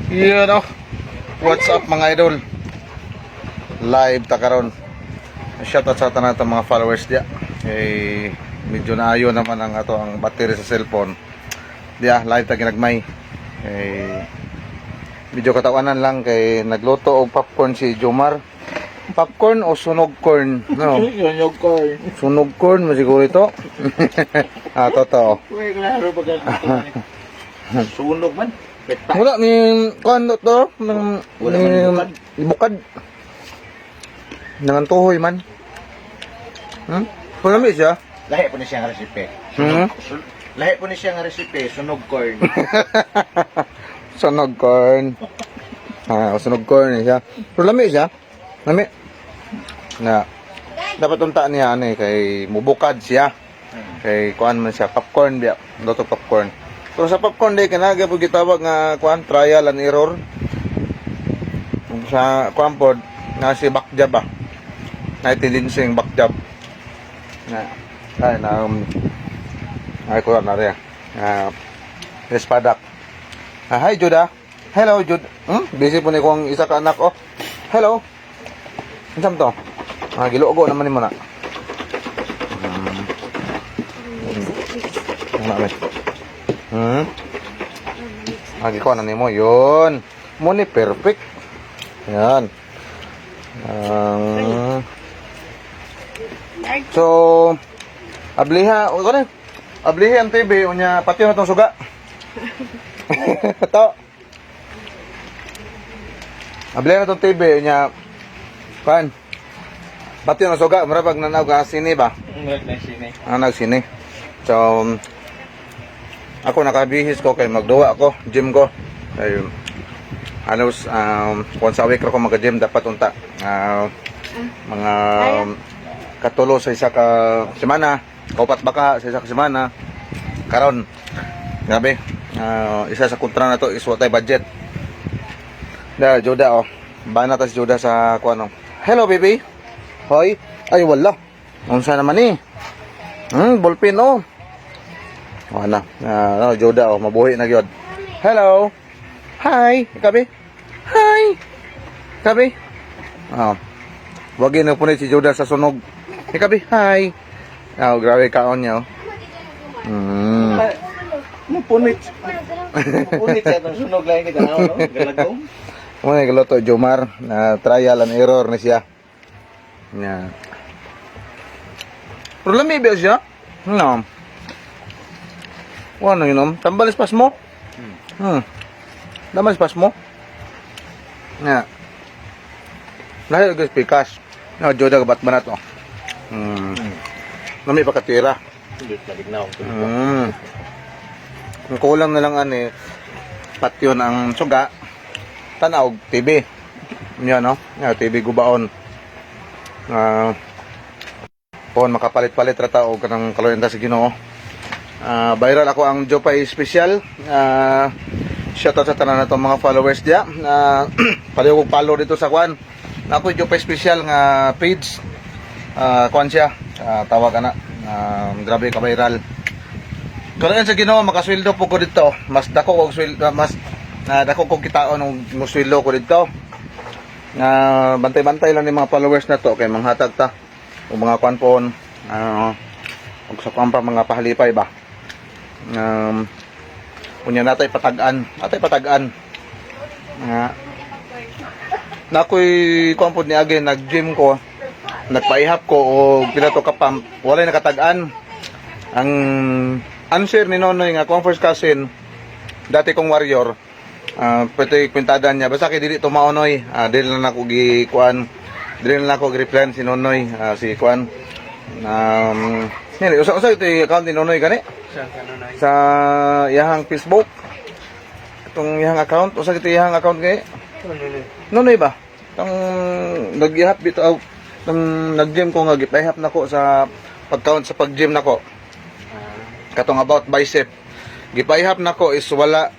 Yun oh. What's up mga idol? Live ta karon. Shoutout sa tanan mga followers dia. Medyo naayo naman ang ato ang battery sa cellphone. Dia live ta ginagmay. Medyo katawanan lang kay nagluto og popcorn si Jomar. Popcorn o sunog corn? No. Sunog corn. Sunog corn mo siguro ito. Totoo. Uy, klaro ba sunog man. Wala ni kuan to nang ibukad. Nangantuhoy man. Kunami siya. Lahi po ni siya nga resipe. Lahi po ni siya nga resipe, sunog corn. Sunog corn. Sunog corn siya. Pero lami siya. Lami. Na dapat unta niya kay mubukad siya. Kay kuan man siya popcorn biya. Luto popcorn. So sa popcorn day kanaga po gitawag nga kuan trial and error. Sa kuan pod na si backjab ba. Na tendency backjab. Ay ko na rin. Espadak. Hi Juda. Hello Jud. Busy po ni ko ang isa ka anak oh. Hello. Unsam to? Giluogo naman nimo na. Lagi ko na nimo yun. Mo ni perfect. Yan. So abliha, o ano? Abliha ang TV unya pati na tong suga. To. Abliha na tong TV unya kan. Pati na suga, marabag na naog sini ba? Nagsini. So ako nakabihis ko kay magduwa ako, gym ko. Ay halos once a week ako mag-gym dapat unta. Mga katulo sa isa ka semana, kaupat baka sa isa ka semana. Karon grabe. Isa sa kontra na to is watay budget. Da Joda oh. Bana ta si Joda sa kuano. Hello baby. Hoy. Ay wala. Unsa naman ni? Ballpen oh. Wala. Joda oh, mabuhi na gyud. Hello. Hi, kabi. Hi. Kabi. Wagi na punit si Joda sa sunog. Kabi, hi. Grabe kaon niya oh. Punit. Punit siya itong sunog lang ni Tanaw, no? Galagong. Muna galuto Jomar na trial and error na siya. Nya. Pero lami ba siya? No. Ano yun? Tambal ispas mo? Tambal ispas mo? Nga. Dahil guys, pikas. Joda kabat ba na to? Nami pa katira. Hindi, nabignaw. Ang kulang na lang patyon ang suga. Tanaw, TV. Yan no? TV gubaon. Pon makapalit-palit rata o kanang kalorenta sa Ginoo. Viral ako ang Jopay Special. Shoutout sa tanan na mga followers dia. Paliw kong follow dito sa kwan. Ako Jopay Special nga page. Kwan siya. Tawag ka na. Grabe ka viral. Kaloyan sa Ginoo makasweldo po ko dito. Mas dako kog sweldo, mas dako kog kitaon ng sweldo ko dito. Bantay-bantay lang ni mga followers na to kay manghatag ta o mga kwan pon ug sa kwan pa mga pahalipay ba. Unya natay patagan na ako'y kwan po ni Age nag-gym ko, nagpaihap ko o pinato ka pump, walay nakatagaan. Ang answer ni Nonoy nga kung first cousin dati kong warrior, pwede kwintadan niya basta kay dili tumaunoy, dili na ako gikuan, dili na ako gi-reply si Nonoy, si kuan nili usa ito yung account ni Nonoy gani sa iyahang Facebook, itong iyahang account usa ito iyahang account kay Nonoy ba tang nag-ihap bitaw nag-gym ko nga gipahap nako sa pag-count sa pag-gym nako katong about bicep gipahap nako is wala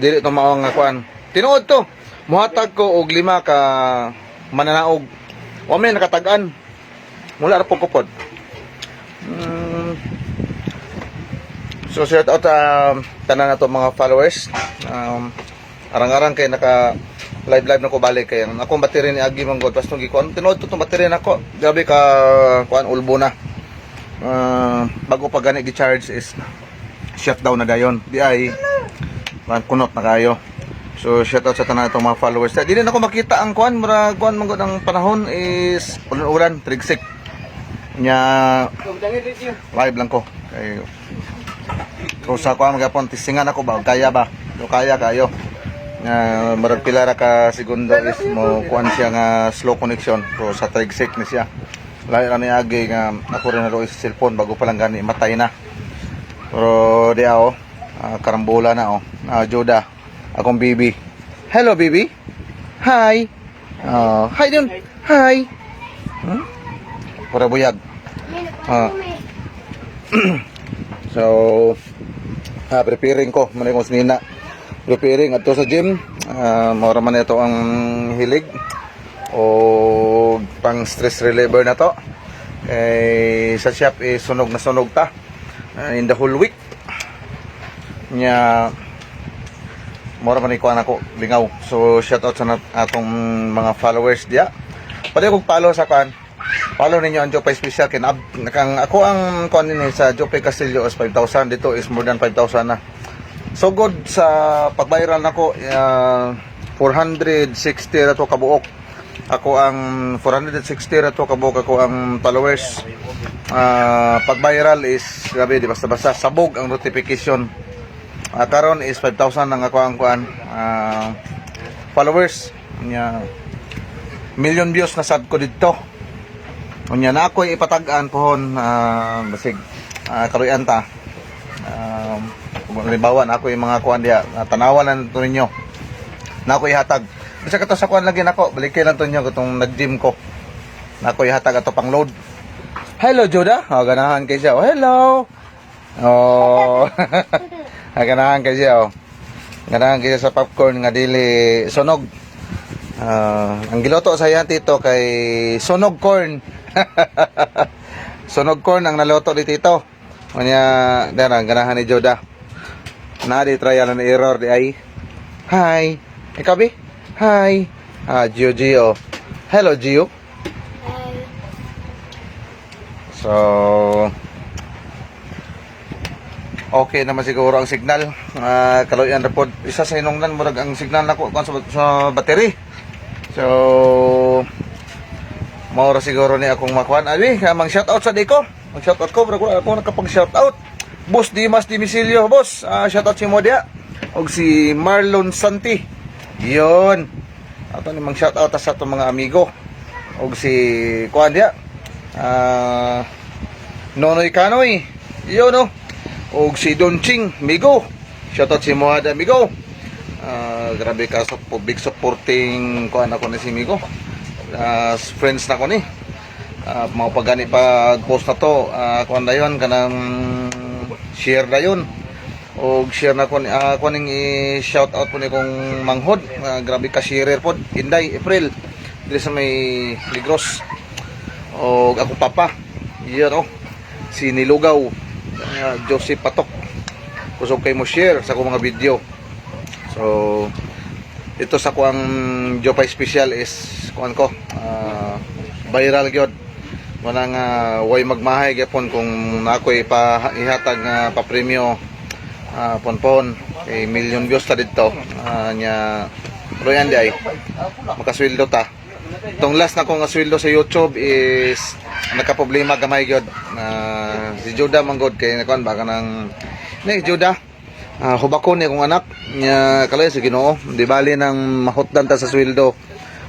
dili to mao nga kuan tinuod to muhatag ko og 5 ka mananaog wa may nakatagan mula ra pagkupod. So shout out tanan nato mga followers. arang-arang kay naka live na ko balik kay ang akong battery ni agi man god pas tong gikuan tinuod to tong battery nako grabe ka kuan ulbo na. Bago pa gani gi-charge is shutdown na dayon di ay kunot na kayo. So shout out sa tanan itong mga followers. Dili na ko makita ang kuan mura kuan man god ang panahon is ulan trigsik nya live lang ko kay so sa kuan magapon tisingan ako ba kaya ba do kaya kayo marag pila ra ka segundo is mo kuan siya nga slow connection so sa trigsik ni siya lahi ra ni agi nga ako rin na sa cellphone bago pa lang gani matay na pero di ako karambola na Joda akong baby. Hello baby. Hi. Hi dun. Hi. Para buyag. So preparing ko man kong sinina. Preparing adto sa gym. Mora man ito ang hilig o pang stress reliever na to. Sa shop sunog na sunog ta in the whole week. Nya mora man ikuan ako lingaw. So shout out sa atong mga followers dia. Pwede kong follow sa kan. Follow ninyo ang Jopay Special kin nakang ako ang kuan ni sa Jopay Castillo is 5,000 dito is more than 5,000 na. So good sa pag-viral nako 460 ra to kabuok. Ako ang 460 ra to kabuok ako ang followers. Pag-viral is grabe di basta-basta sabog ang notification. Karon is 5,000 ang ako ang kuan followers nya million views na sad ko dito unya na ako ipatag-an pohon basig kaluyan ta libawan ako yung mga kuan diha tanawan na to ninyo na ako ihatag bisa kato sa kuan lagi nako balikin lang to ninyo katong nag-gym ko na ako ihatag ato pang load. Hello Joda ganahan kay siya hello ganahan kay siya ganahan kay siya sa popcorn nga dili sunog. Ang giloto sa yan tito kay sunog corn. Sunog corn ang naloto ni tito. Kanya dara ganahan ni Joda. Na di trial and error di ay. Hi. Ikaw bi? Hi. Gio. Hello Gio. Hi. So okay naman siguro ang signal. Kaloyan na po. Isa sa inungnan murag ang signal nako sa battery. So maura siguro ni akong makuan. Abi, mang shout out sa diko. Mag shout out ko bro ako nakapag shout out. Boss Dimas Dimisilio, boss. Shout out si Modia og si Marlon Santi. Yon. Ato ni mang shout out sa ato mga amigo. Og si kuan dia. Nonoy Kanoy. Yo no. Og si Don Ching, Migo. Shoutout si Moada, Migo. Grabe ka sa big supporting kuan ako ni si Migo. Friends na ko ni. Mga pagani pag post na to, kuan na yun, kanang share na yun. Og share na ko ni kuning i-shoutout po ni kong manghod. Grabe ka sharer po. Inday, April. Dili sa may Ligros. Og ako papa. Yan si Nilugaw. Joseph Patok kusog kay mo share sa akong mga video. So ito sa kuang Jopay Special is kuan ko viral gyud wala nga way magmahay gyapon kung nakoy pa ihatag nga pa premyo ponpon kay million views ta dito nya royan di ay makasweldo ta. Itong last na ko nga sweldo sa YouTube is nakaproblema gamay gyud si Joda manggod kay nakuan baka nang ni Joda hubakon ni akong anak nya kalay sa Ginoo di bali nang mahutdan ta sa sweldo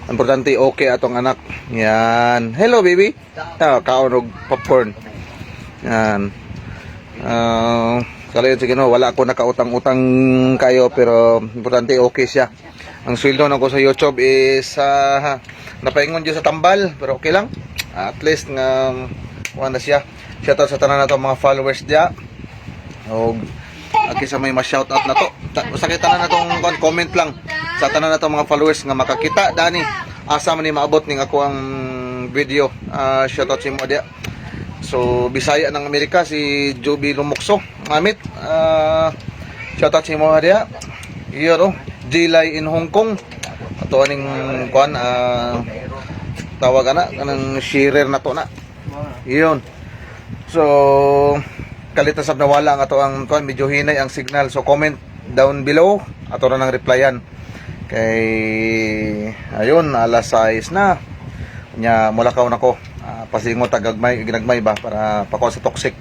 importante okay atong anak yan. Hello baby kaon og popcorn yan. Kalay sa Ginoo wala ako nakautang-utang kayo pero importante okay siya. Ang sweldo nako sa YouTube is napaingon dyan sa tambal pero okay lang at least nga na siya. Shoutout sa tanan nato mga followers dia og sa may ma-shoutout na to sa kita na natong comment lang sa tanan nato mga followers nga makakita dani asa man ni maabot ning ako ang video. Shoutout si mo dia. So Bisaya ng Amerika si Joby Lumokso Amit. Shoutout si mo dia. Iyo Jilay in Hong Kong. Ato aning kuan tawag ana kanang sharer na to na. Iyon. So kalita sab nawala ang ato ang kuan, medyo hinay ang signal. So comment down below ato ra nang replyan. Kay ayun, alas 6 na. Nya mulakaw nako. Pasingot agagmay ginagmay ba para pako sa toxic.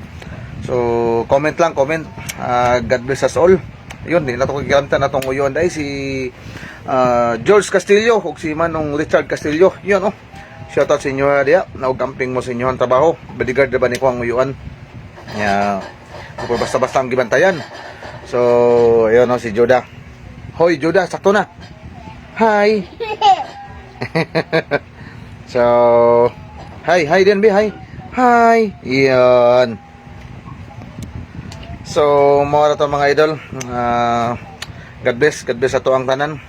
So comment lang, comment. God bless us all. Ayun, di na to kikiramtan natong uyon dai si George Castillo ug si Manong Richard Castillo. Yun oh. Shout out sa inyo dia. Naugamping mo sa inyo ang trabaho. Bodyguard ba ni ko ang uyuan. Nya basta-basta ang gibantayan. So ayun oh, si Joda. Hoy Joda, sakto na. Hi. So hi din bi, hi. Hi. Iyan. So, mga to mga idol. God bless ato ang tanan.